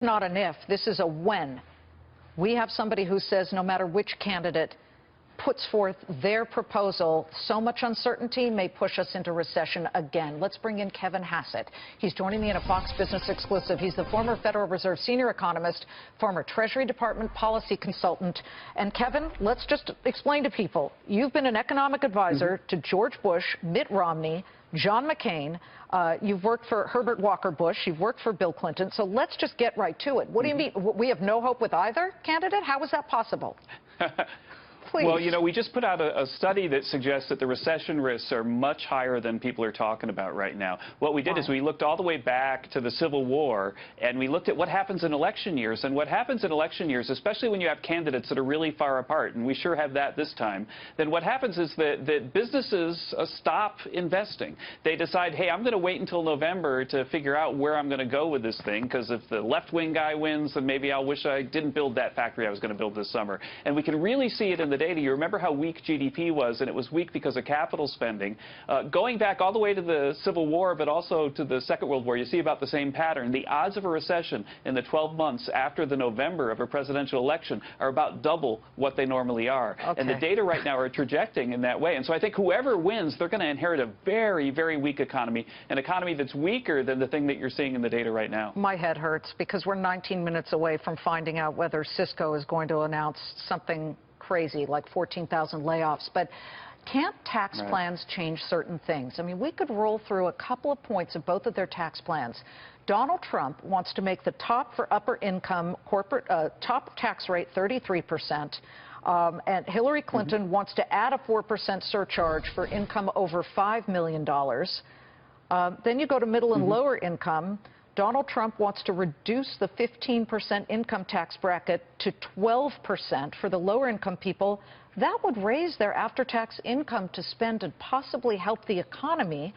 Not an if, this is a when. We have somebody who says no matter which candidate puts forth their proposal, so much uncertainty may push us into recession again. Let's bring in Kevin Hassett. He's joining me in a Fox Business exclusive. He's the former Federal Reserve senior economist, former Treasury Department policy consultant. And Kevin, let's just explain to people, you've been an economic advisor to George Bush, Mitt Romney, John McCain. You've worked for Herbert Walker Bush. You've worked for Bill Clinton. So let's just get right to it. What do you mean? We have no hope with either candidate? How is that possible? Please. Well, you know, we just put out a study that suggests that the recession risks are much higher than people are talking about right now. What we did is we looked all the way back to the Civil War, and we looked at what happens in election years. And what happens in election years, especially when you have candidates that are really far apart, and we sure have that this time, then what happens is that businesses stop investing. They decide, hey, I'm going to wait until November to figure out where I'm going to go with this thing, because if the left-wing guy wins, then maybe I'll wish I didn't build that factory I was going to build this summer. And we can really see it in the data. You remember how weak GDP was, and it was weak because of capital spending. Going back all the way to the Civil War, but also to the Second World War, you see about the same pattern. The odds of a recession in the 12 months after the November of a presidential election are about double what they normally are. Okay. And the data right now are trajecting in that way. And so I think whoever wins, they're going to inherit a very, very weak economy, an economy that's weaker than the thing that you're seeing in the data right now. My head hurts because we're 19 minutes away from finding out whether Cisco is going to announce something crazy like 14,000 layoffs. But can't tax plans change certain things? I mean, we could roll through a couple of points of both of their tax plans. Donald Trump wants to make the top for upper income corporate top tax rate 33%. And Hillary Clinton wants to add a 4% surcharge for income over $5 million. Then you go to middle and lower income. Donald Trump wants to reduce the 15% income tax bracket to 12% for the lower income people. That would raise their after-tax income to spend and possibly help the economy.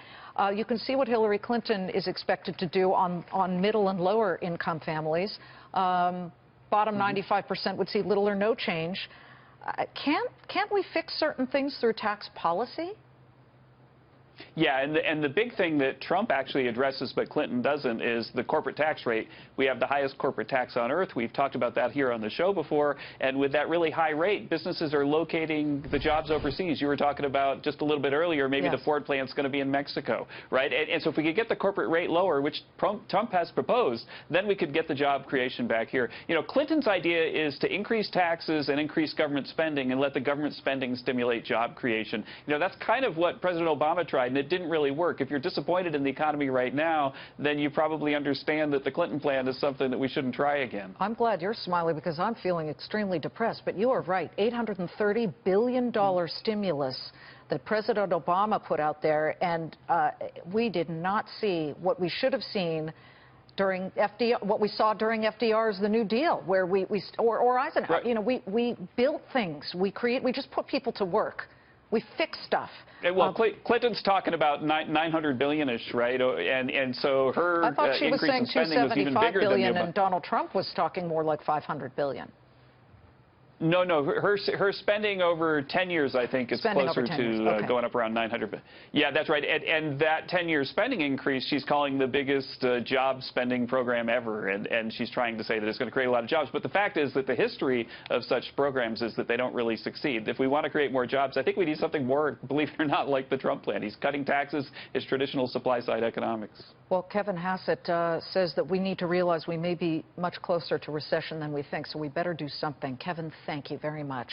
You can see what Hillary Clinton is expected to do on middle and lower income families. Bottom 95% would see little or no change. Can't we fix certain things through tax policy? Yeah, and the big thing that Trump actually addresses but Clinton doesn't is the corporate tax rate. We have the highest corporate tax on earth. We've talked about that here on the show before. And with that really high rate, businesses are locating the jobs overseas. You were talking about just a little bit earlier, maybe the Ford plant's going to be in Mexico, right? And so if we could get the corporate rate lower, which Trump has proposed, then we could get the job creation back here. You know, Clinton's idea is to increase taxes and increase government spending and let the government spending stimulate job creation. You know, that's kind of what President Obama tried, and it didn't really work. If you're disappointed in the economy right now, then you probably understand that the Clinton plan is something that we shouldn't try again. I'm glad you're smiling because I'm feeling extremely depressed. But you are right. $830 billion stimulus that President Obama put out there, and we did not see what we should have seen during FDR, what we saw during FDR's The New Deal, where or Eisenhower, you know, we built things, we just put people to work. We fix stuff. Well, Clinton's talking about 900 billion-ish, right? And so her I thought she was saying 275 billion, and Donald Trump was talking more like 500 billion. No, her spending over 10 years, I think, is closer to going up around 900. Yeah, that's right. And that 10-year spending increase, she's calling the biggest job spending program ever. And she's trying to say that it's going to create a lot of jobs. But the fact is that the history of such programs is that they don't really succeed. If we want to create more jobs, I think we need something more, believe it or not, like the Trump plan. He's cutting taxes. It's traditional supply-side economics. Well, Kevin Hassett says that we need to realize we may be much closer to recession than we think, so we better do something. Kevin, thank you very much.